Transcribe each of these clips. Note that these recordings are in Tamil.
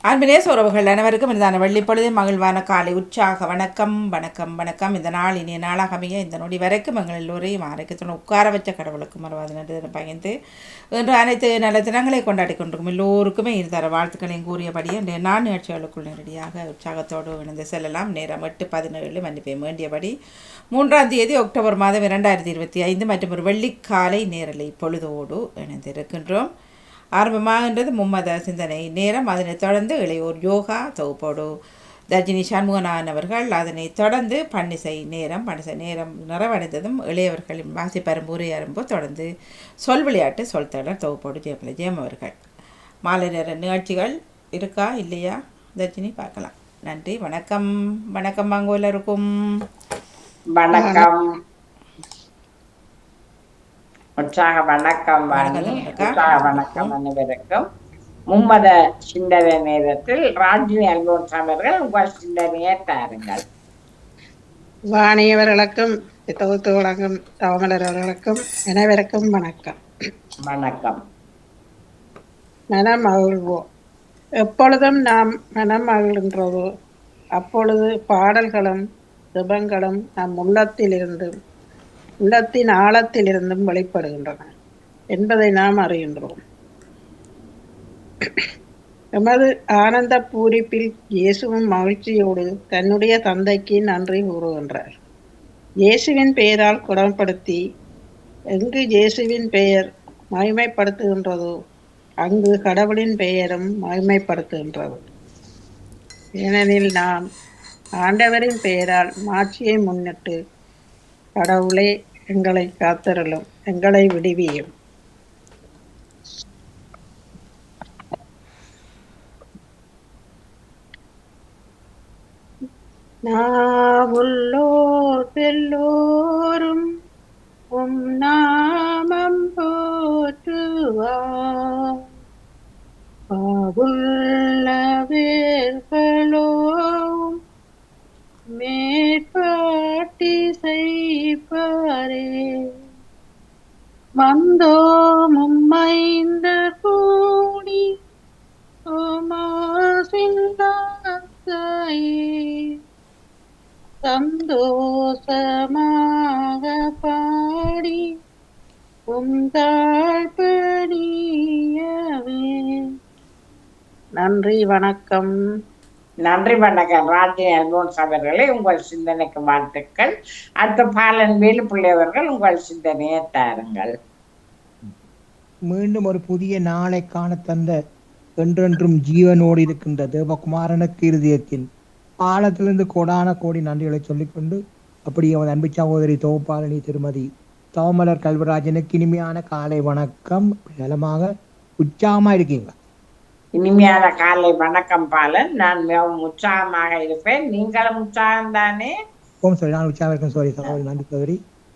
அன்பினேச உறவுகள் அனைவருக்கும் இதான வெள்ளிப்பொழுது மகிழ்வான காலை உற்சாக வணக்கம் வணக்கம் வணக்கம். இந்த நாள் இனிய நாளாக அமைய இந்த நொடி வரைக்கும் எங்கள் எல்லோரையும் ஆரோக்கியத்துடன் உட்கார வச்ச கடவுளுக்கு மறுவாது நன்றி பகிர்ந்து இன்று அனைத்து நல்ல தினங்களை கொண்டாடி கொண்டிருக்கும் எல்லோருக்குமே தர வாழ்த்துக்களையும் கூறியபடி இன்றைய நாள் நிகழ்ச்சிகளுக்குள் நேரடியாக உற்சாகத்தோடு இணைந்து செல்லலாம். நேரம் 8:17 மன்னிப்பை வேண்டியபடி 3ஆம் தேதி அக்டோபர் மாதம் 2025 மற்றும் ஒரு வெள்ளிக்காலை நேரலை பொழுதோடு இணைந்திருக்கின்றோம். ஆரம்பமாகின்றது மும்மத சிந்தனை நேரம். அதனைத் தொடர்ந்து இளையோர் யோகா தொகுப்போடு தர்ஜினி சண்முகநாதன் அவர்கள், அதனைத் தொடர்ந்து பன்னிசை நேரம். பன்னிசை நேரம் நிறைவடைந்ததும் இளையவர்களின் வாசிப்பரும்பு உரையரும்பு, தொடர்ந்து சொல் விளையாட்டு சொல் தொடர் தொகுப்போடு ஜெயம் அவர்கள். மாலை நேர நிகழ்ச்சிகள் இருக்கா இல்லையா தர்ஜினி பார்க்கலாம். நன்றி, வணக்கம். வணக்கம் வாங்க எல்லாருக்கும். வணக்கம், உற்சாக வணக்கம் வாணி. உற்சாக வணக்கம் அனைவருக்கும். மும்மத சிந்தனை நேரத்தில் ராஜினி அல்போன்ஸ் அவர்கள் உங்கள் சிந்தனையை தாருங்கள். வாணியவர்களுக்கும் தொகுத்து வழங்கும் தவமலர் அவர்களுக்கும் அனைவருக்கும் வணக்கம். வணக்கம். மனம் மகிழ்வோம். எப்பொழுதும் நாம் மனம் மகிழ்கின்றதோ அப்பொழுது பாடல்களும் சுபங்களும் நம் உள்ளத்தின் ஆழத்திலிருந்தும் வெளிப்படுகின்றன என்பதை நாம் அறிகின்றோம். எமது ஆனந்த பூரிப்பில் இயேசுவும் மகிழ்ச்சியோடு தன்னுடைய தந்தைக்கு நன்றி கூறுகின்றார். இயேசுவின் பெயரால் குணப்படுத்தி எங்கு இயேசுவின் பெயர் மகிமைப்படுத்துகின்றதோ அங்கு கடவுளின் பெயரும் மகிமைப்படுத்துகின்றது. ஏனெனில் நாம் ஆண்டவரின் பெயரால் மாட்சியை முன்னிட்டு கடவுளே எங்களை காத்தருளும், எங்களை விடுவியும். நாவுள்ளோர் எல்லோரும் உம் நாமம் போற்றுவார். பாவுள்ள வேர்களோம் மேற்பாட்டி செய்ப்பாரே. வந்தோம் உம்மைந்த கூடி சந்தோஷமாக பாடி தாழ்படியவே. நன்றி, வணக்கம். நன்றி, வணக்கம் ராஜினி அல்போன்ஸ் அவர்களே. உங்கள் சிந்தனைக்கு வாழ்த்துக்கள். அடுத்த பாலன் வேலுப்பிள்ளை அவர்கள் உங்கள் சிந்தனையை தாருங்கள். மீண்டும் ஒரு புதிய நாளை காண தந்த என்றென்றும் ஜீவனோடு இருக்கின்ற தேவகுமாரனுக்கு இருதயத்தில் ஆழத்திலிருந்து கோடான கோடி நன்றிகளை சொல்லிக்கொண்டு, அப்படி அவன் அன்பு சகோதரி தொகுப்பாளனி திருமதி தவமலர் கல்வராஜனுக்கு இனிமையான காலை வணக்கம். நலமாக உற்சாகமா இருக்கீங்க? இனிமையான காலை வணக்கம் பாலன். நான் மிகவும் உற்சாகமாக இருப்பேன். நீங்களும் உற்சாகம் தானே? சரி, நான் உற்சாகம் இருக்கேன். சகோதரி நன்றி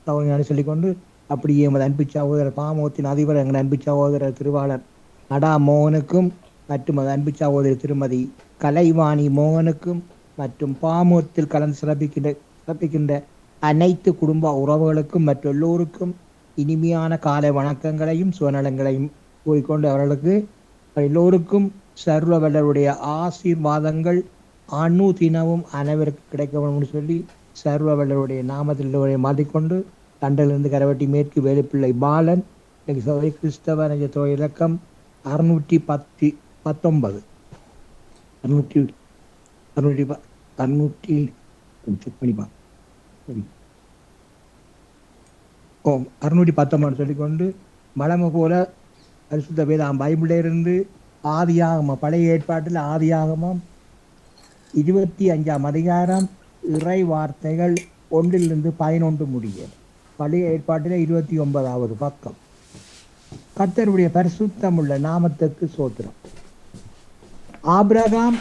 சகோதரி நான் சொல்லிக்கொண்டு, அப்படியே எமது அன்பு சகோதரர் பாமோத்தின் அதிபர் எங்கள் அன்பு சகோதரர் திருவாளர் நடா மோகனுக்கும் மற்றும் அது அன்பு சகோதரி திருமதி கலைவாணி மோகனுக்கும் மற்றும் பாமோத்தில் கலந்து சிறப்பிக்கின்ற அனைத்து குடும்ப உறவுகளுக்கும் மற்ற எல்லோருக்கும் இனிமையான காலை வணக்கங்களையும் சுவநலங்களையும் கூறிக்கொண்டு, அவர்களுக்கு எல்லோருக்கும் சர்வவல்லருடைய ஆசீர்வாதங்கள் தினமும் அனைவருக்கு கிடைக்க வேண்டும் சொல்லி சர்வவல்லருடைய நாமத்தில் மாற்றிக்கொண்டு, தண்டிலிருந்து கரவட்டி மேற்கு வேலுப்பிள்ளை பாலன். கிறிஸ்தவ நட்சத்திர இலக்கம் 619 619 சொல்லிக்கொண்டு, மலம போல பரிசுத்த வேதாம் பைபிள்ல இருந்து ஆதியாகமம், பழைய ஏற்பாட்டில் ஆதியாகமம் 25ஆம் அதிகாரம் இறை வார்த்தைகள் 1-11 முடிய, பழைய ஏற்பாட்டில் 29வது பக்கம். கர்த்தருடைய பரிசுத்தமுள்ள நாமத்துக்கு சோத்திரம். ஆபிரகாம்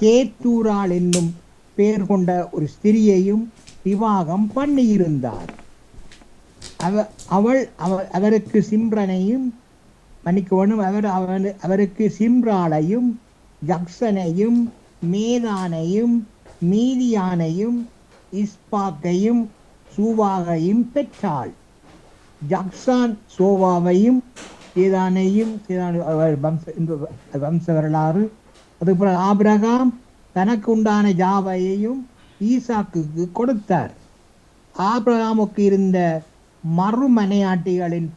கேத்தூராள் என்னும் பெயர் கொண்ட ஒரு ஸ்திரியையும் விவாகம் பண்ணியிருந்தார். அவருக்கு சிம்ரனையும் மன்னிக்கவனும் அவருக்கு சிம்ராளையும் ஜக்சனையும் மேதானையும் மீதியானையும் இஸ்பாக்கையும் சூவாகையும் பெற்றாள். ஜக்சான் சோவாவையும் சேதானையும் வம்ச வரலாறு அதுபோல ஆபிரகாம் தனக்கு உண்டான யாவையையும் ஈசாக்குக்கு கொடுத்தார். ஆபிரகாமுக்கு இருந்த மறுமனையாட்டிகளின்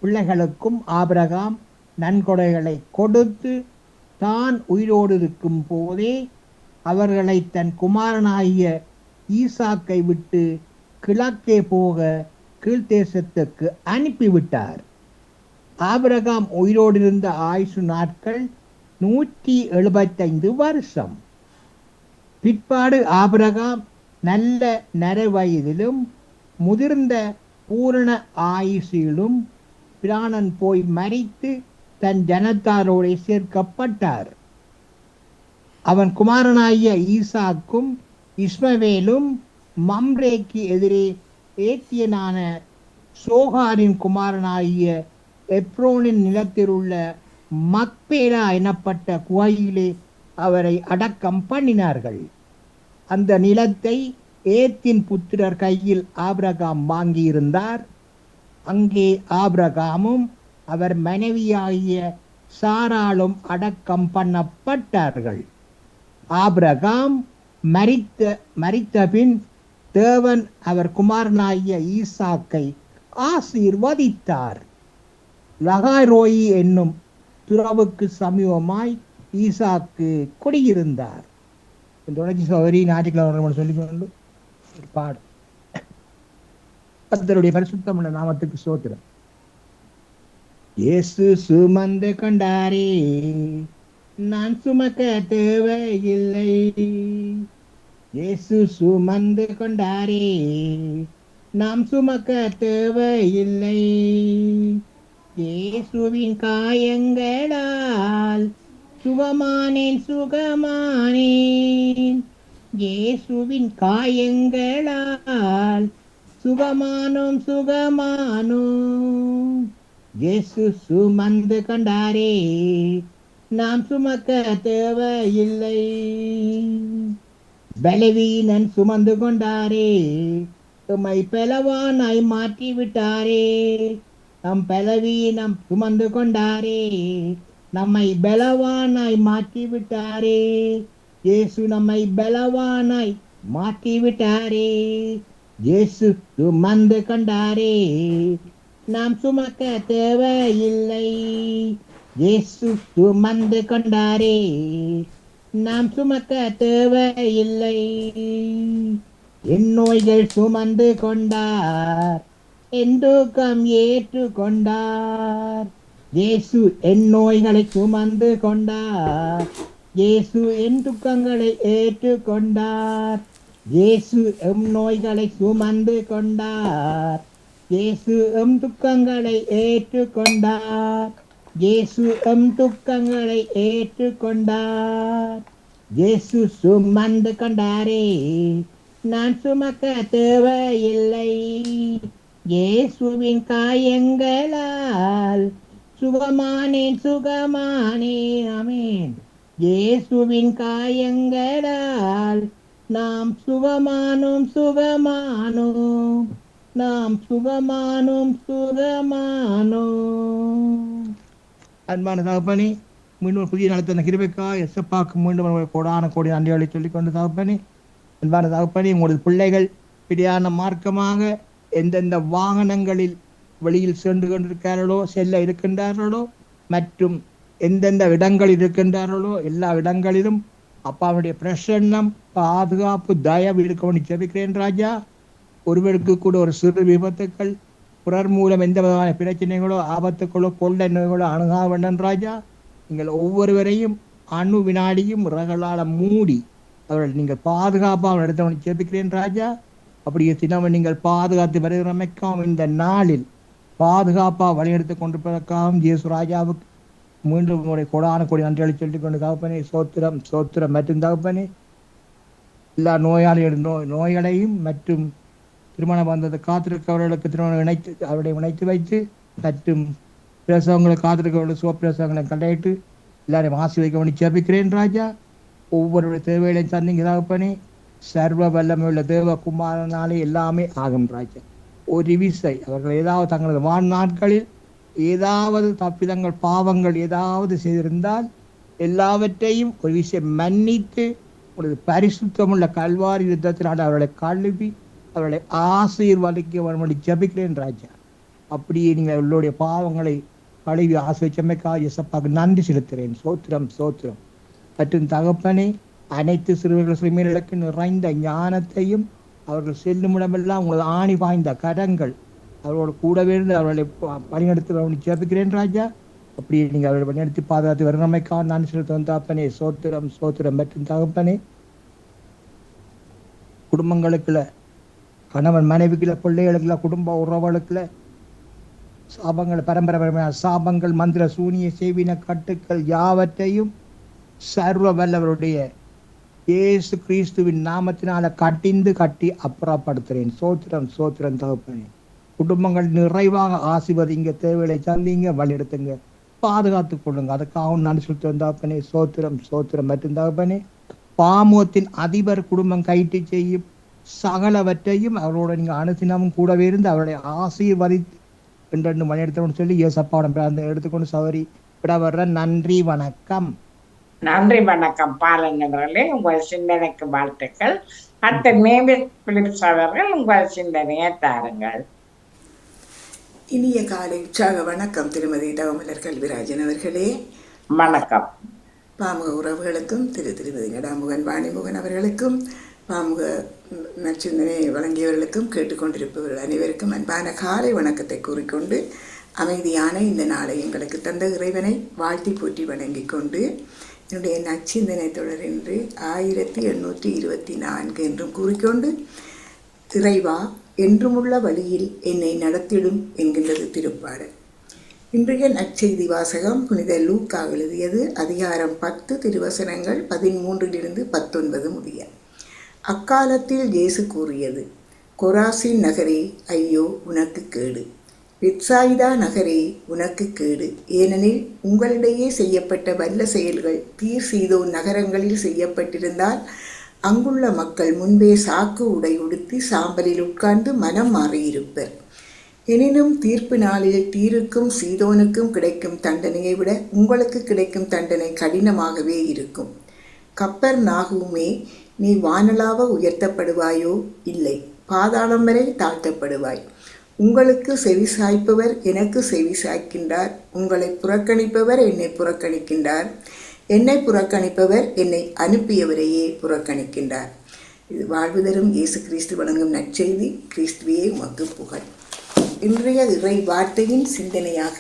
பிள்ளைகளுக்கும் ஆபிரகாம் நன்கொடைகளை கொடுத்து தான் உயிரோடு இருக்கும் போதே அவர்களை தன் குமாரனாகிய ஈசாக்கை விட்டு கிழக்கே போக கீழ்த்தேசத்துக்கு அனுப்பிவிட்டார். ஆபிரகாம் உயிரோடு இருந்த ஆயுசு நாட்கள் 175 வருஷம். பிற்பாடு ஆபிரகாம் நல்ல நரவயதிலும் முதிர்ந்த பூரண ஆயுசிலும் பிராணன் போய் மரித்து தன் ஜனத்தாரோடு சேர்க்கப்பட்டார். அவன் குமாரனாகிய ஈசாக்கும் இஸ்மவேலும் மம்ரேக்கு எதிரே ஏத்தியனான சோகாரின் குமாரனாகிய எப்ரோனின் நிலத்தில் உள்ள மக்பேலா எனப்பட்ட குகையிலே அவரை அடக்கம் பண்ணினார்கள். அந்த நிலத்தை ஏத்தின் புத்திரர் கையில் ஆபிரகாம் வாங்கியிருந்தார். அங்கே ஆபிரகாமும் அவர் மனைவியாகிய சாராளும் அடக்கம் பண்ணப்பட்டார்கள். ஆபிரகாம் மரித்த பின் தேவன் அவர் குமாரனாகிய ஈசாக்கை ஆசீர்வதித்தார். லகாரோயி என்னும் துறவுக்கு சமீபமாய் ஈசாக்கு குடியிருந்தார். தொடர்ச்சி சௌரி ஞாயிற்றுக்கிழமை சொல்லிக்கொண்டு ஒரு பாடம். கர்த்தருடைய பரிசுத்தமுள்ள நாமத்துக்கு ஸ்தோத்திரம். இயேசு சுமந்து கொண்டாரே, நான் சுமக்க தேவையில்லை. இயேசு சுமந்து கொண்டாரே, நாம் சுமக்க தேவையில்லை. இயேசுவின் காயங்களால் சுகமானேன். இயேசுவின் காயங்களால் சுகமானோம். இயேசு சுமந்து கொண்டாரே, நாம் சுமக்க தேவையில்லை. பலவீனன் சுமந்து கொண்டாரே, உம்மை பலவானாய் மாற்றி விட்டாரே. நம் பலவீனம் சுமந்து கொண்டாரே, நம்மை பலவானாய் மாற்றி விட்டாரே. இயேசு நம்மை பலவானாய் மாற்றி விட்டாரே. இயேசு சுமந்து கொண்டாரே, நாம் சுமக்க தேவையில்லை. இயேசு சுமந்து கொண்டாரே, நாம் சுமக்க தேவையில்லை. என் நோய்கள் சுமந்து கொண்டார், என் துக்கம் ஏற்று கொண்டார். இயேசு என் நோய்களை சுமந்து கொண்டார். இயேசு என் துக்கங்களை ஏற்று கொண்டார். இயேசு எம் நோய்களை சுமந்து கொண்டார். இயேசு எம் துக்கங்களை ஏற்று கொண்டார். இயேசு எம் துக்கங்களை ஏற்று கொண்டார். இயேசு சுமந்து கொண்டாரே, நான் சுமக்க தேவையில்லை. இயேசுவின் காயங்களால் சுகமானேன். ஆமென். இயேசுவின் காயங்களால் நாம் சுகமானோம். நாம் சுகமானோம். அன்பான தகப்பனே, மீண்டும் புதிய நாளை தந்த கிருபைக்கா எசப்பாக்கு மீண்டும் கோடான கோடி நன்றிகளை சொல்லிக்கொண்டு தகப்பனே, அன்பான தகப்பனே, உங்களது பிள்ளைகள் பிரியான மார்க்கமாக எந்தெந்த வாகனங்களில் வெளியில் சென்று கொண்டிருக்கிறார்களோ, செல்ல இருக்கின்றார்களோ, மற்றும் எந்தெந்த இடங்களில் இருக்கின்றார்களோ எல்லா இடங்களிலும் அப்பாவுடைய பிரசன்னம், பாதுகாப்பு, தயவு இருக்கணும்னு ஜெபிக்கிறேன் ராஜா. ஒருவருக்கு கூட ஒரு சிறு விபத்துக்கள், பிறர் மூலம் எந்த விதமான பிரச்சனைகளோ, ஆபத்துக்களோ, கொள்ளை நோய்களோ அணுகா வேண்டாம் ராஜா. நீங்கள் ஒவ்வொருவரையும் அணு வினாடியும் ரகளால் மூடி அவர்கள் நீங்கள் பாதுகாப்பாக நடத்தவனை ஜெபிக்கிறேன் ராஜா. அப்படியே தினமும் நீங்கள் பாதுகாத்து வருகிறமைக்காகவும் இந்த நாளில் பாதுகாப்பாக வழிநடத்தி கொண்டிருப்பதற்காகவும் இயேசு ராஜாவுக்கு மீண்டும் முறை கொடான கொடி நன்றிகளை சொல்லிக் கொண்டு தகப்பனே, சோத்திரம் மற்றும் தகப்பனே, எல்லா நோய்களையும் மற்றும் திருமணம் வந்தது காத்திருக்கவர்களுக்கு திருமணம் இணைத்து வைத்து மற்றும் பிரசவங்களை காத்திருக்கவர்களுக்கு சுவப்பிரசவங்களை கண்டிட்டு எல்லாரையும் ஆசீர்வதிக்க ஜெபிக்கிறேன் ராஜா. ஒவ்வொருடைய தேவைகளையும் தந்தீங்க தகப்பனே. சர்வ வல்லமையுள்ள தேவகுமாரனாலே எல்லாமே ஆகும் ராஜா. ஒரு விசை அவர்கள் ஏதாவது தங்களது வாழ்நாட்களில் ஏதாவது தப்பிதங்கள், பாவங்கள் ஏதாவது செய்திருந்தால் எல்லாவற்றையும் ஒரு விஷயம் மன்னித்து ஒரு பரிசுத்தமுள்ள கல்வாரி யுத்தத்தினால் அவர்களை கழுவி அவர்களை ஆசீர்வதிக்க வரும்படி ஜபிக்கிறேன் ராஜா. அப்படியே நீங்கள் அவர்களுடைய பாவங்களை கழுவி ஆசிரியமைக்காக இயேசப்பாவுக்கு நன்றி செலுத்துகிறேன். சோத்திரம் சோத்திரம். மற்றும் தகப்பனே, அனைத்து சிறுவர்கள் சிறுமிகளுக்கு நிறைந்த ஞானத்தையும் அவர்கள் செல்லும் இடமெல்லாம் உங்களது ஆணி பாய்ந்த கரங்கள் அவர்களோடு கூடவே இருந்து அவர்களை பணியெடுத்து ஜபிக்கிறேன் ராஜா. அப்படியே நீங்கள் அவர்களை பணியெடுத்து பாதுகாத்து வருணமைக்காக நான் செலுத்தும் தகப்பனே சோத்திரம் சோத்திரம். மற்றும் தகப்பனே, குடும்பங்களுக்குள்ள கணவன் மனைவிக்குள்ள பிள்ளைகளுக்குள்ள குடும்ப உறவுகளுக்குள்ள சாபங்கள் பரம்பரை சாபங்கள் மந்திர சூனிய செய்வின கட்டுக்கள் யாவற்றையும் சர்வ வல்லவருடைய இயேசு கிறிஸ்துவின் நாமத்தினால கட்டி அப்புறப்படுத்துறேன். சோத்திரம் சோத்திரம் தகப்பனே. குடும்பங்கள் நிறைவாக ஆசிர்வதிங்க, தேவைகளை சந்திங்க, வழிநடத்துங்க, பாதுகாத்துக் கொள்ளுங்க. அதுக்காக நான் சொல்லிட்டு தகப்பனே சோத்திரம் சோத்திரம். மற்றும் தகப்பனே, பாமோத்தின் அதிபர் குடும்பம் கைட்டு செய்யும் சகலவற்றையும் அவரோட நீங்க அனுதினமும் கூடவே இருந்து அவருடைய ஆசீர்வதித்து ரெண்டு மணி எடுத்தோம்னு சொல்லி ஏசப்பாவோட எடுத்துக்கொண்டு சவரி விட வர்ற. நன்றி வணக்கம். நன்றி வணக்கம் பாலன் அவர்களே, உங்கள் சிந்தனைக்கு வாழ்த்துக்கள். அடுத்த மேபிள் பிலிப்ஸ் அவர்கள் உங்கள் சிந்தனையை தாருங்கள். இனிய காலை உற்சாக வணக்கம் திருமதி தவமலர் கல்விராஜன் அவர்களே. வணக்கம். பாமுக உறவுகளுக்கும் திருமதி நடாமுகன் வாணிமுகன் அவர்களுக்கும் பாமுக நற்சிந்தனை வழங்கியவர்களுக்கும் கேட்டுக்கொண்டிருப்பவர்கள் அனைவருக்கும் அன்பான காலை வணக்கத்தை கூறிக்கொண்டு அமைதியான இந்த நாளை எங்களுக்கு தந்த இறைவனை வாழ்த்தி போற்றி வணங்கிக் கொண்டு என்னுடைய நற்சிந்தனை தொடர் என்று 1824 என்றும் கூறிக்கொண்டு, இறைவா என்றுமுள்ள வழியில் என்னை நடத்திடும் என்கின்றது திருப்பாடல். இன்றைய நற்செய்தி வாசகம் புனித லூக்கா எழுதியது அதிகாரம் 10 திருவசனங்கள் 13 19 முடிய. அக்காலத்தில் இயேசு கூறியது, கொராசின் நகரே ஐயோ உனக்கு கேடு, பெத்சாயிதா நகரே உனக்கு கேடு, ஏனெனில் உங்களிடையே செய்யப்பட்ட வல்ல செயல்கள் தீர் சீதோன் நகரங்களில் செய்யப்பட்டிருந்தால் அங்குள்ள மக்கள் முன்பே சாக்கு உடை உடுத்தி சாம்பலில் உட்கார்ந்து மனம் மாறியிருப்பர். எனினும் தீர்ப்பு நாளில் தீருக்கும் சீதோனுக்கும் கிடைக்கும் தண்டனையை விட உங்களுக்கு கிடைக்கும் தண்டனை கடினமாகவே இருக்கும். கப்பர் நாகுமே, நீ வானளாவ உயர்த்தப்படுவாயோ? இல்லை, பாதாளம் வரை தாழ்த்தப்படுவாய். உங்களுக்கு செவிசாய்ப்பவர் எனக்கு செவிசாய்க்கின்றார், உங்களை புறக்கணிப்பவர் என்னை புறக்கணிக்கின்றார், என்னை புறக்கணிப்பவர் என்னை அனுப்பியவரையே புறக்கணிக்கின்றார். இது வாழ்வு தரும் இயேசு கிறிஸ்து வழங்கும் நற்செய்தி. கிறிஸ்துவே உமக்கு புகழ். இன்றைய இறை வார்த்தையின் சிந்தனையாக,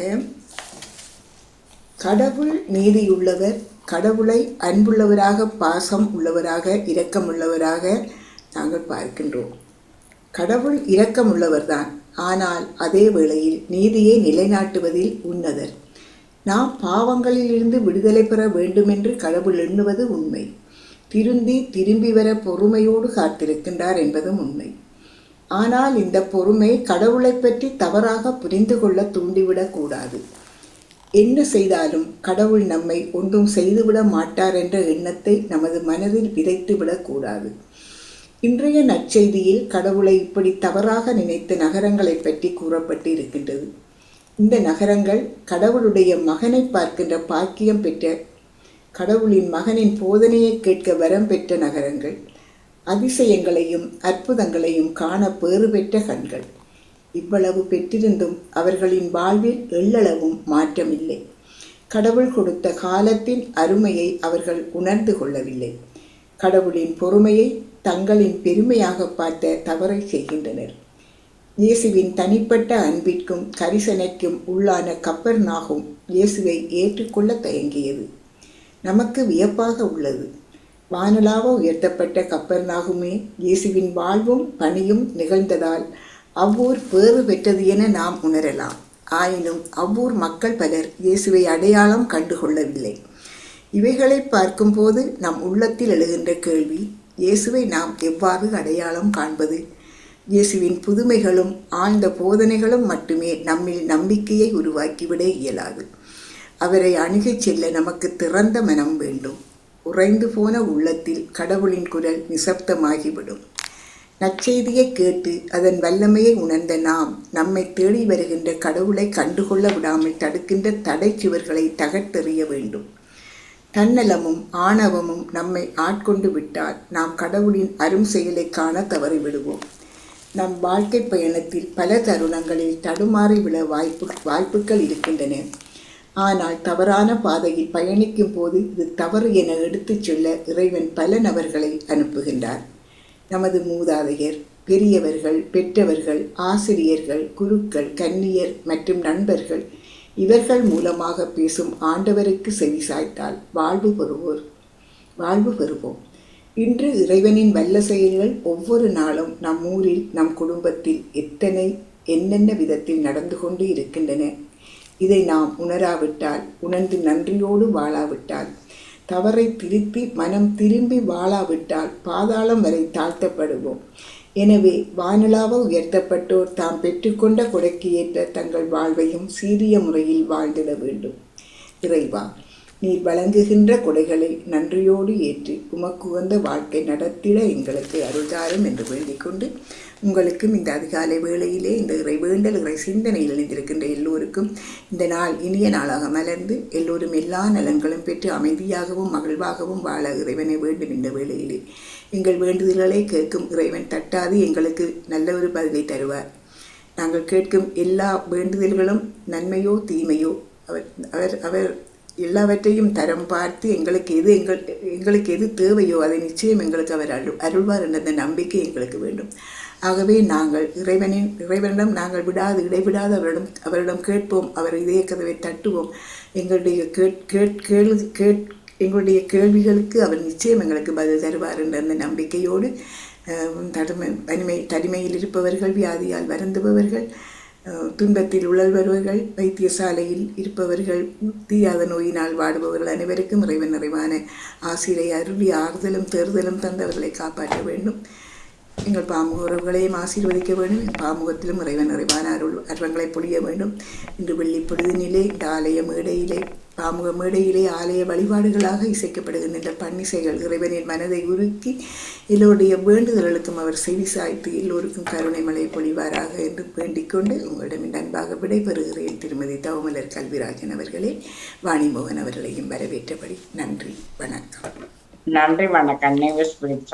கடவுள் நீதியுள்ளவர், கடவுளை அன்புள்ளவராக, பாசம் உள்ளவராக, இரக்கமுள்ளவராக நாங்கள் பார்க்கின்றோம். கடவுள் இரக்கமுள்ளவர்தான், ஆனால் அதே வேளையில் நீதியை நிலைநாட்டுவதில் உன்னதர். நாம் பாவங்களிலிருந்து விடுதலை பெற வேண்டுமென்று கடவுள் எண்ணுவது உண்மை. திரும்பி வர பொறுமையோடு காத்திருக்கின்றார் என்பதும் உண்மை. ஆனால் இந்த பொறுமை கடவுளை பற்றி தவறாக புரிந்து கொள்ள தூண்டிவிடக் கூடாது. என்ன செய்தாலும் கடவுள் நம்மை ஒன்றும் செய்துவிட மாட்டார் என்ற எண்ணத்தை நமது மனதில் விதைத்து விடக்கூடாது. இன்றைய நற்செய்தியில் கடவுளை இப்படி தவறாக நினைத்த நகரங்களை பற்றி கூறப்பட்டு இருக்கின்றது. இந்த நகரங்கள் கடவுளுடைய மகனை பார்க்கின்ற பாக்கியம் பெற்ற, கடவுளின் மகனின் போதனையை கேட்க வரம் பெற்ற நகரங்கள், அதிசயங்களையும் அற்புதங்களையும் காண பேறு பெற்ற கண்கள். இவ்வளவு பெற்றிருந்தும் அவர்களின் வாழ்வில் எள்ளளவும் மாற்றமில்லை. கடவுள் கொடுத்த காலத்தின் அருமையை அவர்கள் உணர்ந்து கொள்ளவில்லை. கடவுளின் பொறுமையை தங்களின் பெருமையாக பார்த்த தவறை செய்கின்றனர். இயேசுவின் தனிப்பட்ட அன்பிற்கும் கரிசனைக்கும் உள்ளான கப்பர்நாகும் இயேசுவை ஏற்றுக்கொள்ள தயங்கியது. நமக்கு வியப்பாக உள்ளது. வானளாவ உயர்த்தப்பட்ட கப்பர்நாகுமே இயேசுவின் வாழ்வும் பணியும் நிகழ்ந்ததால் அவ்வூர் பேறு பெற்றது என நாம் உணரலாம். ஆயினும் அவ்வூர் மக்கள் பலர் இயேசுவை அடையாளம் கண்டுகொள்ளவில்லை. இவைகளை பார்க்கும்போது நம் உள்ளத்தில் எழுகின்ற கேள்வி, இயேசுவை நாம் எவ்வாறு அடையாளம் காண்பது? இயேசுவின் புதுமைகளும் ஆழ்ந்த போதனைகளும் மட்டுமே நம்மில் நம்பிக்கையை உருவாக்கிவிட இயலாது. அவரை அணுகிச் செல்ல நமக்கு திறந்த மனம் வேண்டும். உறைந்து போன உள்ளத்தில் கடவுளின் குரல் நிசப்தமாகிவிடும். நற்செய்தியை கேட்டு அதன் வல்லமையை உணர்ந்த நாம் நம்மை தேடி வருகின்ற கடவுளை கண்டுகொள்ள விடாமல் தடுக்கின்ற தடை சுவர்களை தகர்த்தெறிய வேண்டும். தன்னலமும் ஆணவமும் நம்மை ஆட்கொண்டு விட்டால் நாம் கடவுளின் அரும் செயலை காண தவறிவிடுவோம். நம் வாழ்க்கை பயணத்தில் பல தருணங்களில் தடுமாறி விட வாய்ப்புகள் இருக்கின்றன. ஆனால் தவறான பாதையில் பயணிக்கும் போது இது தவறு என எடுத்துச் சொல்ல இறைவன் பல நபர்களை அனுப்புகின்றார். நமது மூதாதையர், பெரியவர்கள், பெற்றவர்கள், ஆசிரியர்கள், குருக்கள், கன்னியர் மற்றும் நண்பர்கள் இவர்கள் மூலமாக பேசும் ஆண்டவருக்கு செவிசாய்த்தால் வாழ்வு பெறுவோம். இன்று இறைவனின் வல்ல செயல்கள் ஒவ்வொரு நாளும் நம் ஊரில், நம் குடும்பத்தில் என்னென்ன விதத்தில் நடந்து கொண்டு இருக்கின்றன. இதை நாம் உணராவிட்டால், உணர்ந்து நன்றியோடு வாழாவிட்டால், தவறை திருத்தி மனம் திரும்பி வாழாவிட்டால் பாதாளம் வரை தாழ்த்தப்படுவோம். எனவே வானளாவ உயர்த்தப்பட்டோர் தாம் பெற்றுக்கொண்ட கொடைக்கு ஏற்ற தங்கள் வாழ்வையும் சீரிய முறையில் வாழ்ந்திட வேண்டும். இறைவா, நீர் வழங்குகின்ற கொடைகளை நன்றியோடு ஏற்று உமக்குகந்த வாழ்க்கை நடத்திட எங்களுக்கு அருள்தாரும் என்று வேண்டிக் கொண்டு, உங்களுக்கும் இந்த அதிகாலை வேளையிலே இந்த இறை வேண்டல், இறை சிந்தனையில் இணைந்திருக்கின்ற எல்லோருக்கும் இந்த நாள் இனிய நாளாக மலர்ந்து எல்லோரும் எல்லா நலன்களும் பெற்று அமைதியாகவும் மகிழ்வாகவும் வாழ இறைவனை வேண்டும். இந்த வேளையிலே எங்கள் வேண்டுதல்களை கேட்கும் இறைவன் தட்டாது எங்களுக்கு நல்ல ஒரு பதிலை தருவார். நாங்கள் கேட்கும் எல்லா வேண்டுதல்களும் நன்மையோ தீமையோ அவர் எல்லாவற்றையும் தரம் பார்த்து எங்களுக்கு எது தேவையோ அதை நிச்சயம் எங்களுக்கு அவர் அருள்வார் என்ற அந்த நம்பிக்கை எங்களுக்கு வேண்டும். ஆகவே நாங்கள் இறைவனிடம் நாங்கள் இடைவிடாது அவரிடம் கேட்போம். அவர் இதய கதவை தட்டுவோம். எங்களுடைய கேள்விகளுக்கு அவர் நிச்சயம் எங்களுக்கு பதில் தருவார் என்ற அந்த நம்பிக்கையோடு தனிமையில் இருப்பவர்கள், வியாதியால் வருந்துபவர்கள், துன்பத்தில் உழல்பவர்கள், வைத்தியசாலையில் இருப்பவர்கள், தீயாத நோயினால் வாடுபவர்கள் அனைவருக்கும் இறைவன் நிறைவான ஆசிரியை அருளி ஆறுதலும் தேர்தலும் தந்தவர்களை காப்பாற்ற வேண்டும். எங்கள் பாமுகர்களையும் ஆசீர்வதிக்க வேண்டும். பாமுகத்திலும் இறைவன் நிறைவான அருள்களை பொழிய வேண்டும். இன்று வெள்ளி பொழுதினிலே இந்த ஆலய மேடையிலே, பாமுக மேடையிலே ஆலய வழிபாடுகளாக இசைக்கப்படுகின்ற பன்னிசைகள் இறைவனின் மனதை உருக்கி எல்லோருடைய வேண்டுதல்களுக்கும் அவர் செவி சாய்த்து எல்லோருக்கும் கருணை மழை பொழிவாராக என்று வேண்டிக் கொண்டு உங்களிடம் அன்பாக விடைபெறுகிறேன். திருமதி தவமலர் கல்விராஜன் அவர்களே, வாணிமோகன் அவர்களையும் வரவேற்றபடி நன்றி, வணக்கம். நன்றி, வணக்கம்.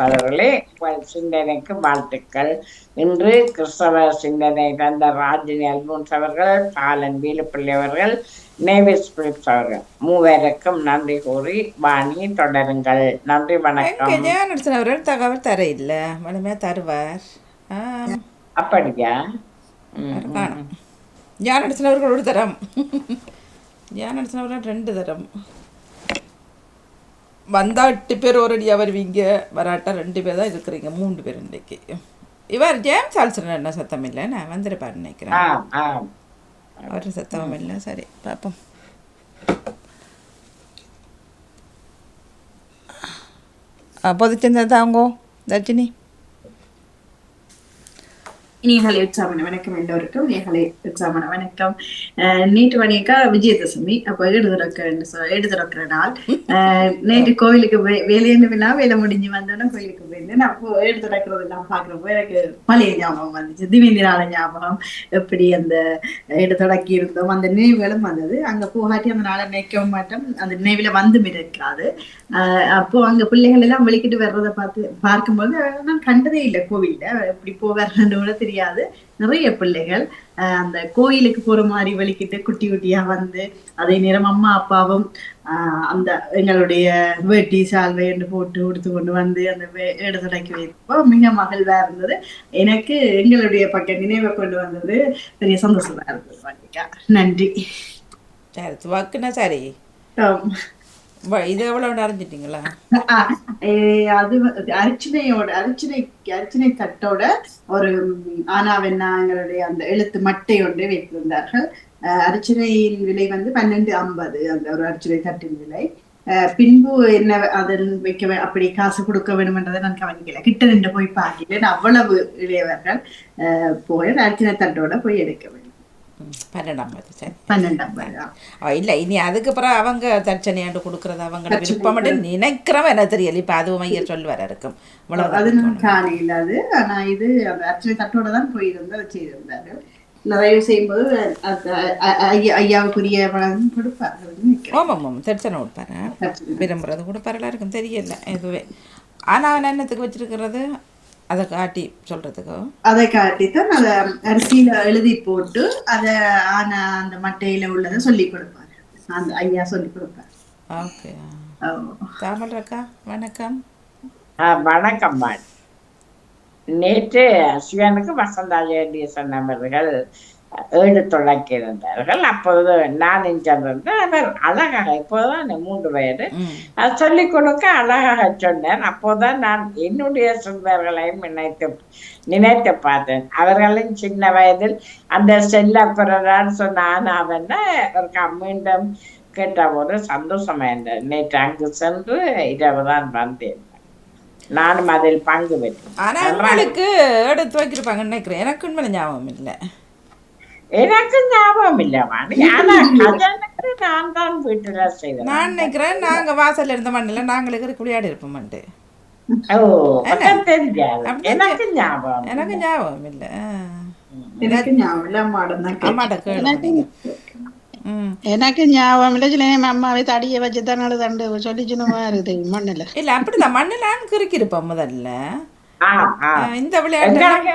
அவர்களே, உங்கள் சிந்தனைக்கு வாழ்த்துக்கள். இன்று கிறிஸ்தவ சிந்தனை தந்த ராஜினி அல்போன்ஸ் அவர்கள், பாலன் வேலுப்பிள்ளை அவர்கள், நேவிஸ் பிலிப்ஸ் அவர்கள் மூவருக்கும் நன்றி கூறி வாணி தொடருங்கள். நன்றி, வணக்கம். அவர்கள் தகவல் தர இல்லை, மனமே தருவார். அப்படியா? ஞான அவர்கள் ஒரு தரம், ஞான அவர்கள் 2 தரம் வந்தா 8 பேர் ஒரடியாக வருவீங்க, வராட்டா 2 பேர் தான் இருக்கிறீங்க, 3 பேர் இன்றைக்கு. இவர் ஜேம்ஸ் ஆல்சன் என்ன சத்தம் இல்லை, நான் வந்துருப்பாரு நினைக்கிறேன். அவர் சத்தமும் இல்லை. சரி, பார்ப்போம். பொதுச்சந்த தாங்கோ தர்ஜினி. இனியகாலை உற்சாகமான வணக்கம் எல்லோருக்கும். இனியகாலை உற்சாகமான வணக்கம். நேற்று மணிக்கா விஜயதசமி, அப்போ எடுத்துறக்கிற நாள். நேற்று கோவிலுக்கு வேலையினா வேலை முடிஞ்சு வந்தோன்னா கோயிலுக்கு போயிருந்தேன். அப்போ எடுத்துறக்கிறது எல்லாம் பாக்குறப்போ எனக்கு பழைய ஞாபகம் வந்துச்சு, திவேந்திரால ஞாபகம். எப்படி அந்த எடுத்துடக்கி இருந்தோம், அந்த நினைவுகளும் வந்தது. அங்க போகாட்டி அந்த நாளை நினைக்கவும் மாட்டோம், அந்த நினைவுல வந்தும் இருக்காது. அப்போ அங்க பிள்ளைகள் எல்லாம் வெளிக்கிட்டு வர்றதை பார்க்கும்போது நான் கண்டதே இல்லை கோவில்ல, எப்படி போவார்ன்னு கூட தெரியாது. நிறைய பிள்ளைகள் அந்த கோயிலுக்கு போற மாதிரி வெளிக்கிட்டு குட்டி குட்டியா வந்து, அதே நேரம் அம்மா அப்பாவும் அந்த எங்களுடைய வேட்டி சால்வை என்று போட்டு உடுத்து கொண்டு வந்து அந்த எடுத்துடைக்கி வைப்போ மிக மகிழ்வா இருந்தது. எனக்கு எங்களுடைய பக்கம் நினைவை கொண்டு வந்தது பெரிய சந்தோஷமா இருந்தது. நன்றி. சரி, இது எவ்வளவு அறிஞ்சிட்டீங்களா? அது அர்ச்சனை தட்டோட ஒரு ஆனாவென்னா எங்களுடைய அந்த எழுத்து மட்டை ஒன்றை வைத்திருந்தார்கள். அர்ச்சனையின் விலை வந்து 12.50 அந்த ஒரு அர்ச்சனை தட்டின் விலை. பின்பு என்ன அதில் வைக்க அப்படி காசு கொடுக்க வேண்டும் என்றதை நான் கவனிக்கல. கிட்ட நின்று போய் பார்க்கிறேன், அவ்வளவு இளையவர்கள் போய் அர்ச்சனை தட்டோட போய் எடுக்க வேண்டும். 12.50 இல்லை. இனி அதுக்கப்புறம் அவங்க தட்சணையாண்டு கொடுக்கறது அவங்களோட விருப்பம் மட்டும் நினைக்கிறவன் என்ன தெரியல. இப்போ அதுவும் ஐயர் சொல்லுவார் இருக்கும், அது நான் காண இல்லாது. ஆனா இது அந்த அர்ச்சனை தட்டோட தான் போயிருந்து அதை செய்திருந்தார்கள். நிறைவு செய்யும்போது ஐயாவுக்குரிய வழங்கும் கொடுப்பார். ஆமாம் தரிசனம் கொடுப்பாரு, விரும்புறது கொடுப்பாரு, எல்லாருக்கும் தெரியல இதுவே. ஆனால் அவன் என்னத்துக்கு வச்சிருக்கிறது அதை காட்டி சொல்றதுக்கோ, அதை காட்டித்தான் அதை அரிசியில எழுதி போட்டு அதை அந்த மட்டையில உள்ளதை சொல்லி கொடுப்பாரு, அந்த ஐயா சொல்லி கொடுப்பாரு. ஓகே. தாமல் அக்கா வணக்கம். வணக்கம். நேற்று சிவனுக்கு வசந்தா ஜெயதீசன் அவர்கள் ஏடு தொடக்கியிருந்தார்கள். அப்போது நான் சென்றிருந்து அவர் அழகாக, இப்போதான் 3 வயது, அது சொல்லிக் கொடுக்க அழகாக சொன்னார். அப்போதான் நான் என்னுடைய சிறுவர்களையும் நினைத்து பார்த்தேன். அவர்களின் சின்ன வயதில் அந்த செல்லப்பிறதான் சொன்ன ஆனாவென்னா அவருக்கு மீண்டும் கேட்ட ஒரு சந்தோஷமா இருந்தது. நேற்று அங்கு சென்று இரவுதான் வந்தேன். நானும் அதில் பங்கு பெற்றேன். ஆனா உங்களுக்கு எடுத்து வைக்கிருப்பாங்கன்னு நினைக்கிறேன். எனக்கு உண்மையில ஞாபகம் இல்லை. எனக்கு ஞாபகம் இல்லவாணி. ஆனா கஜனுக்கு நான் தான் வீட்டுல செய்தேன். நான் நினைக்கிறேன் நாங்க வாசல்ல இருந்த மண்ணில நாங்களுக்கு குளியாடி இருப்போம்ட்டு. ஓ, தெரியாது. எனக்கு ஞாபகம் இல்லை. எனக்கு ஞாபகம் இல்லை. அம்மாட்ட கேளு. எனக்கு ஞாபகம் இல்லை. சில அம்மாவை தடியை வச்சு தான் தண்டு சொல்லிச்சுனுமா இருக்குது மண்ணில். இல்ல அப்படிதான் மண்ணிலான்னு கிறுக்கிருப்போம் முதல்ல. இந்த விளையாட்டு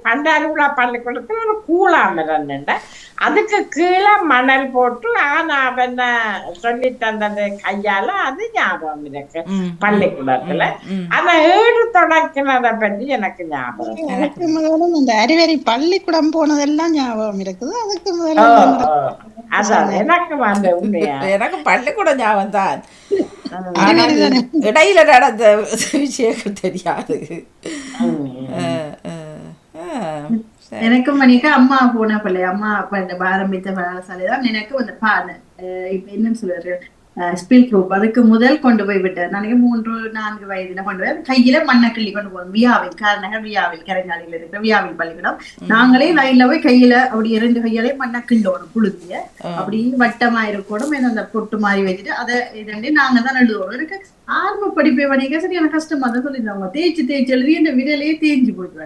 பண்டாரிபுரா பள்ளிக்கூடத்துல ஒரு கூழாமரண்ட, அதுக்கு கீழே மணல் போட்டு அவன சொல்லி தந்தது கையால, அது ஞாபகம் இருக்கு பள்ளிக்கூடத்துல. ஆனா ஏடு தொடக்கினதை பற்றி எனக்கு ஞாபகம். எனக்கு முதல்ல இந்த அறிவறி பள்ளிக்கூடம் போனதெல்லாம் ஞாபகம் இருக்குது. அதுக்கு முதல்ல அதான் எனக்கு வந்த உண்மையா, எனக்கு பள்ளிக்கூடம் ஞாபகம் தான். இடையில நடந்த விஷயங்கள் தெரியாது. எனக்கும் மணிக்கா அம்மா போன பள்ளி, அம்மா ஆரம்பித்த பாடசாலைதான் எனக்கும் அந்த பானை இப்ப என்னன்னு சொல்றாரு ஸ்பில் ப்ரூப், அதுக்கு முதல் கொண்டு போய் விட்டார். நாளைக்கு 3-4 வயதுல கொண்டு போய் கையில மண்ணை கிள்ளி கொண்டு போவோம். வியாவில் காரணங்கள் வியாவில் கரைங்காலில இருக்கிற வியாவில் பள்ளிக்கூடம். நாங்களே லைன்ல போய் கையில அப்படி 2 கையாலே மண்ணை கிள்ளோணும், புழுதிய அப்படி வட்டமா இருக்கணும். அந்த பொட்டு மாதிரி வச்சுட்டு அதை 2 நாங்க தான் எழுதுவோம். எனக்கு ஆர்வ படிப்பை வணிக சரியான கஷ்டமா தான் சொல்லிருந்தாங்க. தேய்ச்சி எழுதி இந்த விரலையே தேஞ்சு போயிட்டு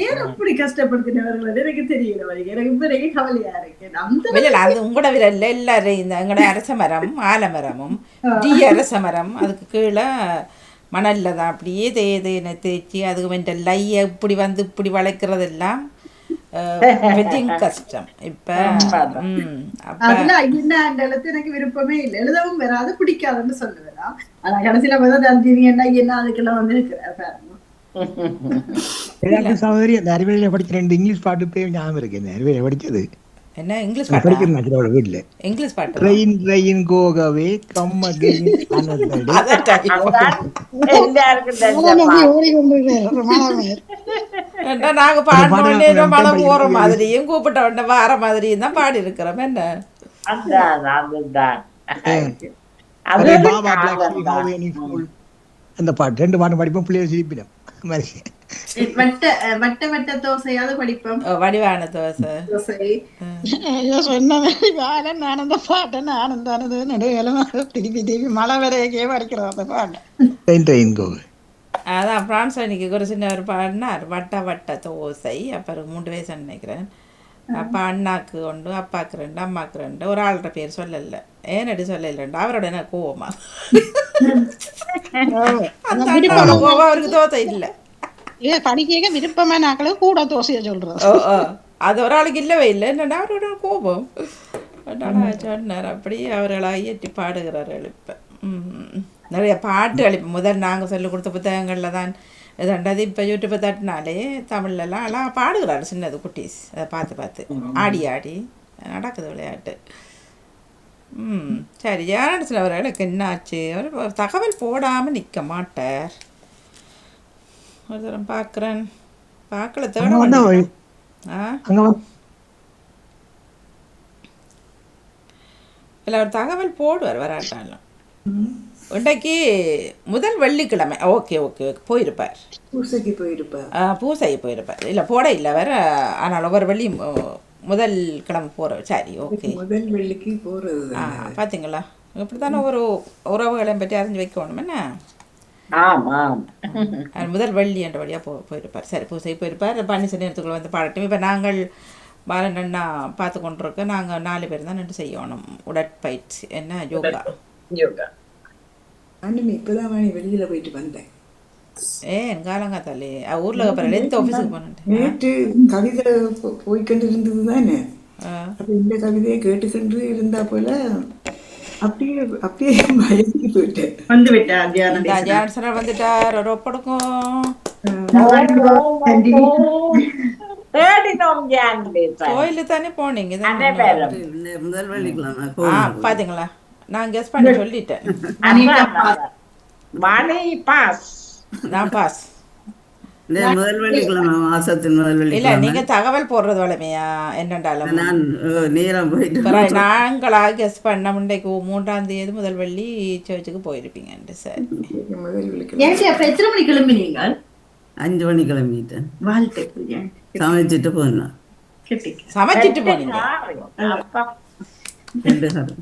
ஏன் அப்படி கஷ்டப்படுத்தினவர்கள் எனக்கு தெரியல. எனக்கு இப்ப கவலையா இருக்கு. அது உங்களோட விரல்ல எல்லாரும் இந்த எங்களோட அரச மரம், ஆலமரமும் அரச மரம், அதுக்கு கீழே மணல்ல தான் அப்படியே தேய்ச்சி அதுக்கு வேண்ட லைய இப்படி வந்து இப்படி வளைக்கிறதெல்லாம் கஷ்டம். இப்ப அதுல எனக்கு விருப்பமே இல்லை, எழுதவும் வராது, பிடிக்காதுன்னு சொல்லுவேன். ஆனா கடைசியில என்ன அதுக்கெல்லாம் வந்து சகோதரி அந்த அறிவியல படிச்ச 2 இங்கிலீஷ் பாட்டு பேர் ஞாபகம் இருக்கு. இந்த அறிவியல படிச்சது என்ன இங்கிலீஷ் பாட்டு படிக்கிறேன் வீட்டுல. இங்கிலீஷ் பாட்டு ட்ரெயின் ட்ரெயின் கோகவே கம் அகைன் நாங்க பாடின மழை போற மாதிரியும் கூப்பிட்ட உடனே வார மாதிரியும் தான் பாடி இருக்கிறோம். என்ன அந்த பாட்டு 2 பாட்டு படிப்போம். பிள்ளைய சிரிப்பிடும் வட்ட தோசையாவது படிப்போம். வடிவான தோசை சொன்ன நான் அந்த பாட்டை ஆனந்தானது திருப்பி திருப்பி மழை வரையக்கே படிக்கிறோம் அந்த பாட்டு. அதான் பிரான்ஸ் அன்னைக்கு ஒரு சின்ன ஒரு பாடினார், வட்ட வட்ட தோசை. அப்புறம் 3 வயசு நினைக்கிறேன். அப்போ அண்ணாக்கு 1, அப்பாவுக்கு 2, அம்மாவுக்கு 2. ஒரு ஆள்கிட்ட பேர் சொல்லல, ஏனடி சொல்லலண்டா அவரோட என்ன கோவமா கோவம் அவருக்கு தோசை இல்லை. படிக்க விருப்பமான ஆக்களும் கூட தோசையை சொல்றோம். அது ஒரு ஆளுக்கு இல்லவே இல்லை. என்னடா அவரோட கோபம் சொன்னார். அப்படி அவர்களை ஐயட்டி பாடுகிறார்கள். இப்போ நிறைய பாட்டுகள் இப்போ முதல் நாங்கள் சொல்லிக் கொடுத்த புத்தகங்களில் தான் இதாண்டது. இப்போ யூடியூப்பை தட்டினாலே தமிழ்லலாம் எல்லாம் பாடுகிறாரு சின்னது குட்டீஸ். அதை பார்த்து ஆடி ஆடி நடக்குது விளையாட்டு. சரி, யாரான அவர்களுக்கு என்ன ஆச்சு? அவர் தகவல் போடாமல் நிற்க மாட்டார். ஒரு தரம் பார்க்குறேன், பார்க்கல தேட இல்லை, அவர் தகவல் போடுவார் வராட்டாலும். இன்றைக்கு முதல் வெள்ளிக்கிழமை. ஓகே போயிருப்பார், பூசைக்கு போயிருப்பார். இல்லை போட இல்லை வேற, ஆனால் ஒவ்வொரு வெள்ளி முதல் கிழமை போகிற. சரி, ஓகே, முதல் வெள்ளிக்கு போகிறது. பார்த்தீங்களா, இப்படி தானே ஒரு உறவுகளை பற்றி அறிஞ்சு வைக்கணும். என்ன ஆமாம். அவர் முதல் வெள்ளி என்ற வழியாக போயிருப்பார். சரி, பூசை போயிருப்பார். பன்னீர் நேரத்துக்குள்ள வந்து பாடட்டும். இப்போ நாங்கள் பாலன் அண்ணா பார்த்து கொண்டிருக்க நாங்கள் 4 பேர் தான் நின்று செய்யணும் உடற்பயிற்சி. என்ன யோகா. யோகா. அண்ணன் இப்பதான் வாணி வெளியில போயிட்டு வந்தேன். ஏன் காலங்காத்தாலே ஊரில் அப்புறம் எந்த ஆஃபீஸுக்கு போனேன். நேற்று கவிதை போய்கொண்டு இருந்தது தானே. அப்ப இந்த கவிதையை கேட்டுக்கொண்டு இருந்தா போல அப்படியே அப்படியே மயங்கி போயிட்டேன். வந்து விட்டா தியான ஜான்சனர் வந்துட்டார். ஒரு ஒப்படைக்கும் தேடினோம் ஜான்டேசன். கோயிலுக்கு தானே போனீங்க தானே? அனைவரும். முதல் வெள்ளிக்கிழமை பாத்தீங்களா, நான் கெஸ் பண்ணி சொல்லிட்டேன். மணி பாஸ். நான் பாஸ். முதல் வெள்ளிக்கிழமை மாசத்தின் முதல் இல்ல, வெள்ளிக்கிழமை நீங்க தகவல் போடுறது வளமையா என்னண்டாலும் நான் நேரம் போயிட்டு நாங்களா கெஸ் பண்ண முண்டைக்கு 3ஆம் தேதி முதல் வெள்ளி சர்ச்சுக்கு போயிருப்பீங்க. சரி, முதல் விளக்கு அப்ப எத்தனை மணி கிளம்பினீங்க? 5 மணி கிளம்பிட்டேன். வாழ்த்துக்கள். சமைச்சிட்டு போனேன். சமைச்சிட்டு போனீங்க. அப்பா. 2 கதை.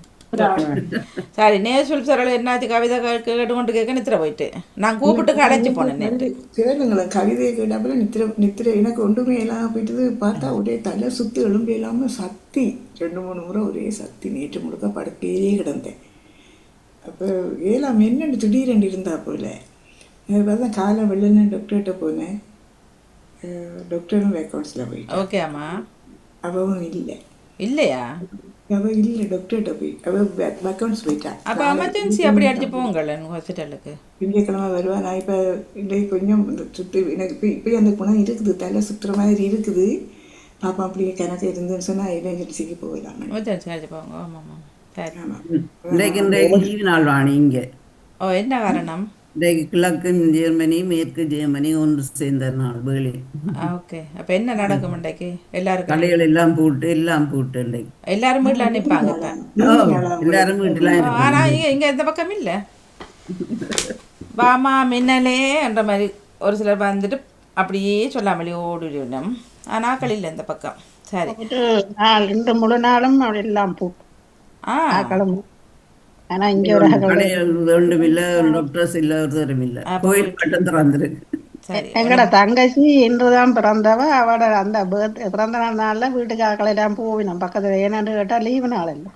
சரி, நேசுல் சரள் என்னாச்சு? கவிதை கேட்டு கொண்டு கேட்க நித்திர போயிட்டு நான் கூப்பிட்டு கடைச்சி போனேன் நேற்று. கேளுங்களேன், கவிதையை கேட்டாப்புல நித்திர எனக்கு ஒன்றுமே எல்லாம் போயிட்டது. பார்த்தா ஒரே தலை சுத்து எலும்பு இல்லாம சக்தி 2-3 முறை ஒரே சக்தி. நேற்று முழுக்க படுக்கையிலே கிடந்தேன். அப்போ ஏலாம் என்னென்னு திடீரெண்டு இருந்தா போல. பார்த்தா காலை வெள்ளன்னு டாக்டர்கிட்ட போனேன். டாக்டரும் அக்கௌண்ட்ஸில் போயிட்டு. ஓகே அம்மா. அவவும் இல்லை. இல்லையா? அவள் இல்லை, டாக்டர்கிட்ட போய் அவள் அக்கௌண்ட்ஸ் போயிட்டா. அப்போ எமர்ஜென்சி அப்படி அடிச்சு போங்கள் ஹாஸ்பிட்டலுக்கு. திங்கக்கிழமை வருவா. நான் இப்போ இன்றைக்கு கொஞ்சம் சுற்று எனக்கு இப்போ அந்த குணம் இருக்குது. தலை சுற்றுற மாதிரி இருக்குது. பாப்பா அப்படியே கணக்கு இருந்துன்னு சொன்னால் எமர்ஜென்சிக்கு போகலாம். எமர்ஜென்சி அடிச்சு போங்க. ஆமாம் ஆமாம். சரி. இன்றைக்கு லீவு நாள் வாணி இங்கே. ஓ, என்ன காரணம்? இன்றைக்கு கிழக்கு ஜெர்மனி மேற்கு ஜெர்மனி ஒன்று சேர்ந்த நாள் வேலை. ஓகே. அப்போ என்ன நடக்கும் இன்றைக்கு? எல்லாருக்கும் கடைகள் எல்லாம் பூட்டு இன்றைக்கு எல்லாரும் வீட்டில் நிற்பாங்க இப்போ. எல்லாரும் வீட்டுலாம் ஆனால் இங்கே இந்த பக்கம் இல்லை. வாமா மின்னலே என்ற மாதிரி ஒரு சிலர் வந்துட்டு அப்படியே சொல்லாமலே ஓடிடும். ஆனால் இல்லை இந்த பக்கம். சரி. இந்த முழு நாளும் அப்படி எல்லாம் கிளம்பு. ஆனா இங்க ஒரு ஒன்றும் இல்லை, டாக்டர்ஸ் இல்லை, ஒருத்தரும் இல்லை. கோயில் மட்டும் திறந்துருக்கு. எங்கட தங்கச்சி இன்றுதான் பிறந்தவ. அவட அந்த பிறந்த நாள்ல வீட்டுக்கு ஆக்களெல்லாம் போவினோம் பக்கத்துல. ஏன்னு கேட்டா லீவு நாள் இல்லை.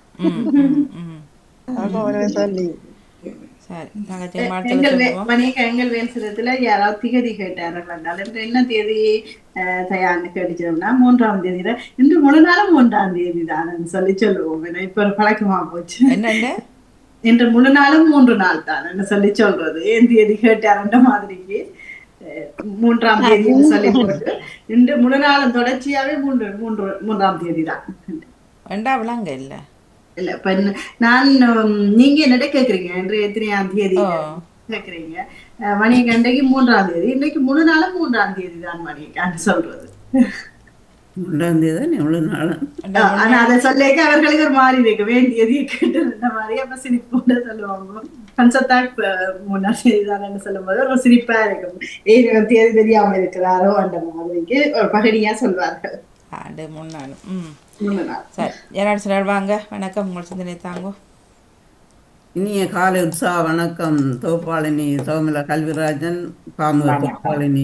சொல்லி எங்கள் வேல்சிடத்துல யாராவது திகதி கேட்டார்கள் என்றால் என்ன தேதி தயார்னு கேட்டுச்சோம்னா 3ஆம் தேதியில இன்று முழு நாளும் 3ஆம் தேதி தான் சொல்லி சொல்லுவோம். இப்ப ஒரு பழக்கமா போச்சு. என்ன இன்று முழு நாளும் 3 நாள் தான் சொல்லி சொல்றது. ஏன் தேதி கேட்டாருன்ற மாதிரிக்கு 3ஆம் தேதி சொல்லி போட்டு இன்று முழு நாளும் தொடர்ச்சியாவே 3ஆம் தேதி தான். ரெண்டாவதுலாங்க இல்ல இல்ல இப்ப நான் நீங்க என்னட்ட கேக்குறீங்க என்று எத்தனையாம் தேதி கேக்குறீங்க. மணிக்கு அன்றைக்கு 3ஆம் தேதி. இன்னைக்கு முழு நாளும் 3ஆம் தேதி தான் மணிக்கான்னு சொல்றது. 3ஆம் தேதி தான் எவ்வளவு நாள். ஆனா அதை சொல்லிக்க அவர்களுக்கு ஒரு மாதிரி இருக்கு. வேண்டியது கேட்டு மாதிரி அப்ப சிரிப்பு சொல்லுவாங்க. பஞ்சத்தாக் 3ஆம் தேதி தான் சொல்லும் போது ஒரு சிரிப்பா இருக்கும். தேதி தெரியாம இருக்கிறாரோ அந்த மாதிரிக்கு ஒரு பகடியா சொல்வார்கள். 3 நாளும். சரி, யாராவது சிலர் வாங்க. வணக்கம், உங்கள் சிந்தனை தாங்கோ. இனிய காலை உற்சாக வணக்கம். தோப்பாளினி சோமல கல்விராஜன், பாமுகர் தோப்பாளினி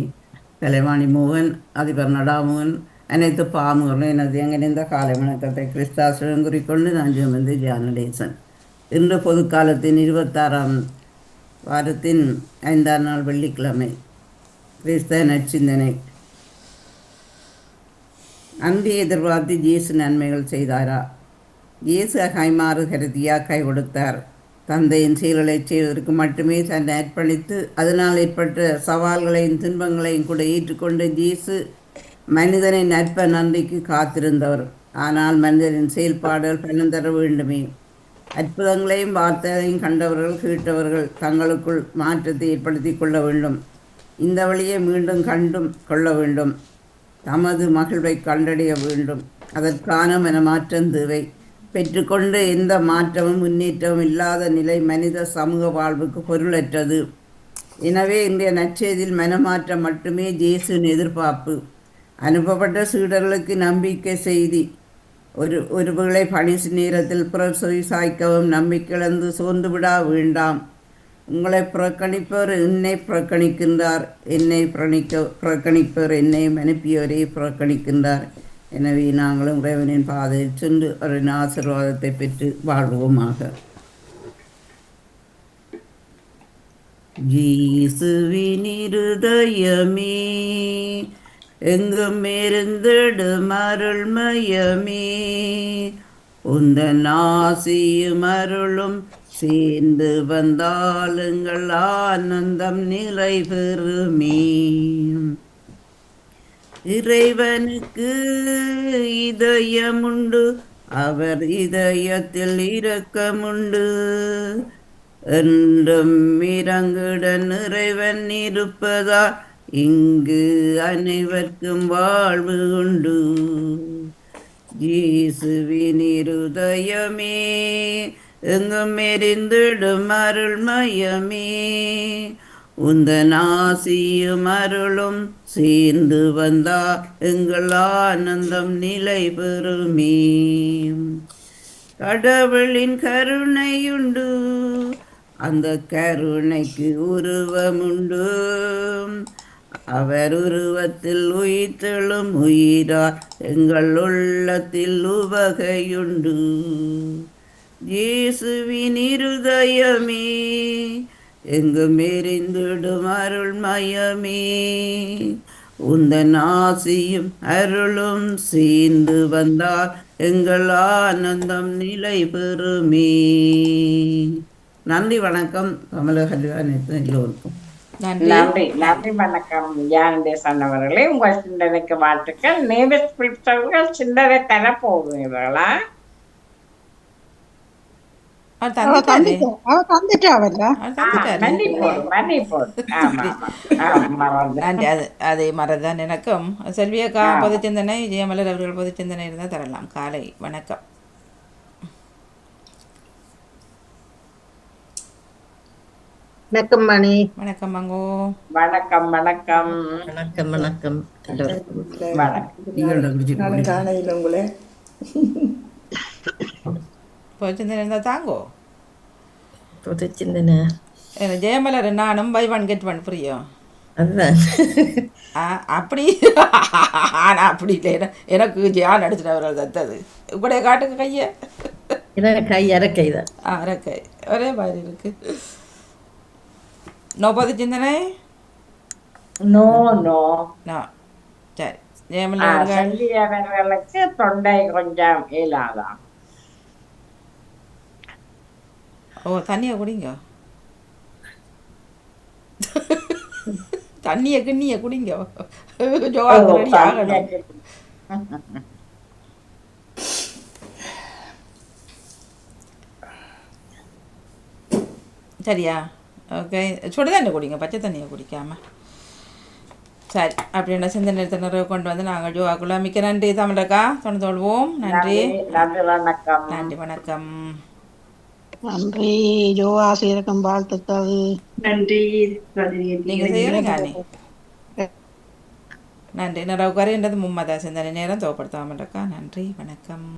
கலைவாணி மோகன், அதிபர் நடாமோகன், அனைத்து பாமுகர்களும் எனது எங்கிருந்த காலை வணக்கத்தை கிறிஸ்தாசுடன் குறிக்கொண்டு நான் ஜெயமந்தி ஜானடேசன். இன்று பொதுக்காலத்தின் 26ஆம் வாரத்தின் 5ஆம் நாள் வெள்ளிக்கிழமை. கிறிஸ்தவ நற்சிந்தனை. அன்றி எதிர்பார்த்து இயேசு நன்மைகள் செய்தாரா? இயேசு கைமாறு கருதியா கை கொடுத்தார். தந்தையின் செயல்களை செய்வதற்கு மட்டுமே தன்னை அர்ப்பணித்து அதனால் ஏற்பட்ட சவால்களையும் துன்பங்களையும் கூட ஏற்றுக்கொண்டு இயேசு மனிதனின் நட்ப நன்றிக்கு காத்திருந்தவர். ஆனால் மனிதனின் செயல்பாடுகள் பலன் தர வேண்டுமே. அற்புதங்களையும் வார்த்தைகளையும் கண்டவர்கள் கேட்டவர்கள் தங்களுக்குள் மாற்றத்தை ஏற்படுத்தி கொள்ள வேண்டும். இந்த வழியை மீண்டும் கண்டும் கொள்ள வேண்டும். தமது மகிழ்வை கண்டடைய வேண்டும். அதற்கான மனமாற்றம் தேவை. பெற்றுக்கொண்டு எந்த மாற்றமும் முன்னேற்றமும் இல்லாத நிலை மனித சமூக வாழ்வுக்கு பொருளற்றது. எனவே இன்றைய நற்செய்தியில் மனமாற்றம் மட்டுமே இயேசுவின் எதிர்பார்ப்பு. அனுப்பப்பட்ட சீடர்களுக்கு நம்பிக்கை செய்தி. ஒருவேளை பணி நேரத்தில் பிறர் சொய் சாய்க்கவும் நம்பிக்கையிழந்து சோர்ந்து விட வேண்டாம். உங்களை புறக்கணிப்பவர் என்னை புறக்கணிக்கின்றார், என்னை புறக்கணிப்பவர் என்னையும் அனுப்பியவரை புறக்கணிக்கின்றார். எனவே நாங்களும் இறைவனின் பாதையில் சென்று அவரின் ஆசீர்வாதத்தை பெற்று வாழ்வோமாக. இயேசுவின் இருதயமே எங்கும் இருந்திடும் அருள்மயமே, உந்தன் ஆசியும் அருளும் சேர்ந்து வந்தாலுங்கள் ஆனந்தம் நிலை பெறுமே. இறைவனுக்கு இதயமுண்டு, அவர் இதயத்தில் இரக்கமுண்டு. என்றும் இறங்குடன் இறைவன் இருப்பதால் இங்கு அனைவருக்கும் வாழ்வு உண்டு. இயேசுவின் இருதயமே எங்கும் எரிந்திடும் அருள்மயமே, உந்தன் ஆசியும் அருளும் சேர்ந்து வந்தா எங்கள் ஆனந்தம் நிலை பெறுமே. கடவுளின் கருணையுண்டு, அந்த கருணைக்கு உருவமுண்டு. அவர் உருவத்தில் உயிர்த்தெழும் உயிரார் எங்கள் உள்ளத்தில் உவகையுண்டு. இயேசுவின் இருதயமே எங்கும் எரிந்திடும் அருள்மயமே, உந்தன் ஆசியும் அருளும் சேர்ந்து வந்தால் எங்கள் ஆனந்தம் நிலை பெறுமே. நன்றி, வணக்கம். கமலஹரிவான் எல்லோருக்கும் நன்றி. நன்றி, வணக்கம். ஞானதேசன் அவர்களே, உங்கள் சிந்தனைக்கு வாழ்த்துக்கள். நேவிஸ் பிலிப்ஸ் அவர்கள் சிந்தனை தர போகிறீர்களா? அதே மாதிரிதான் எனக்கும். செல்வியக்கா பொது சிந்தனை, ஜெயமலர் அவர்கள் பொது சிந்தனை இருந்தால் தரலாம். காலை வணக்கம். வணக்கம் மணி. வணக்கம் மங்கோ. வணக்கம் வணக்கம் வணக்கம் வணக்கம். காலையில் உங்களை பொது சிந்தனை இருந்தால் தாங்கோ. பொது சிந்தனை ஜெயமலர் நானும் பை ஒன் கெட் ஒன் ஃப்ரீயோ. அதுதான் அப்படி. ஆனால் அப்படி இல்லை, எனக்கு ஜியான் அடிச்சிட்டவர்கள் தத்தது. உங்களுடைய காட்டுக்கு கையை கை அரக்கை தான். அரக்கை ஒரே மாதிரி இருக்கு. நோ பொது சிந்தனை. No no no. சரி, ஜெயமலர் அவர்களுக்கு தொண்டை கொஞ்சம் இயலாதான். ஓ, தண்ணியை குடிங்க. தண்ணியை கிண்ணியை குடிங்க. ரெடி ஆகணும். சரியா? ஓகே, சுடு தண்ணி குடிங்க, பச்சை தண்ணியை குடிக்காம. சரி, அப்படின்னா சிந்தனை நிறைவு கொண்டு வந்து நாங்கள் ஜோவாக்குள்ள மிக்க நன்றி. தமிழக்கா தொடர்ந்து கொள்வோம். நன்றி. வணக்கம். நன்றி, வணக்கம். நன்றி. ஜோ ஆசிரியருக்கும் வாழ்த்துக்கள். நன்றி. நீங்கள் செய்யறீங்க. நன்றி. நிறைவு குறைன்றது மும்மதா சிந்தனை நேரம் தோப்படுத்தாமல்லக்கா. நன்றி, வணக்கம்.